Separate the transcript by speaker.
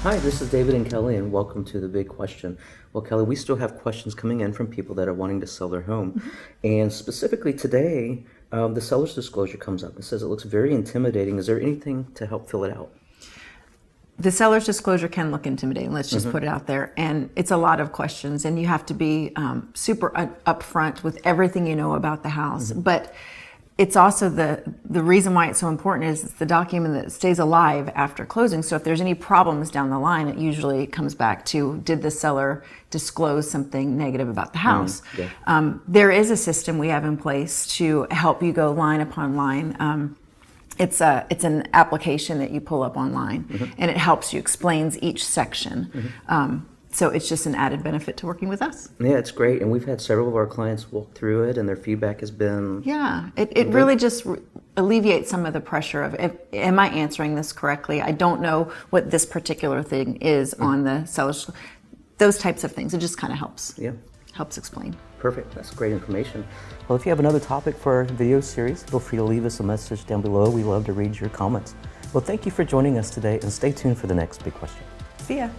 Speaker 1: Hi, this is David and Kelly, and welcome to The Big Question. Well, Kelly, we still have questions coming in from people that are wanting to sell their home. And specifically today, the seller's disclosure comes up. It says it looks very intimidating. Is there anything to help fill it out?
Speaker 2: The seller's disclosure can look intimidating, let's just put it out there. And it's a lot of questions, and you have to be super upfront with everything you know about the house. But it's also the reason why it's so important is it's the document that stays alive after closing. So if there's any problems down the line, it usually comes back to, did the seller disclose something negative about the house? There is a system we have in place to help you go line upon line. It's an application that you pull up online, and it helps you, explains each section. So it's just an added benefit to working with us.
Speaker 1: Yeah, it's great. And we've had several of our clients walk through it, and their feedback has been...
Speaker 2: Yeah, it really just alleviates some of the pressure of, am I answering this correctly? I don't know what this particular thing is on the seller's... Those types of things. It just kind of helps.
Speaker 1: Yeah.
Speaker 2: Helps explain.
Speaker 1: Perfect. That's great information. Well, if you have another topic for our video series, feel free to leave us a message down below. We love to read your comments. Well, thank you for joining us today, and stay tuned for the next big question.
Speaker 2: See ya.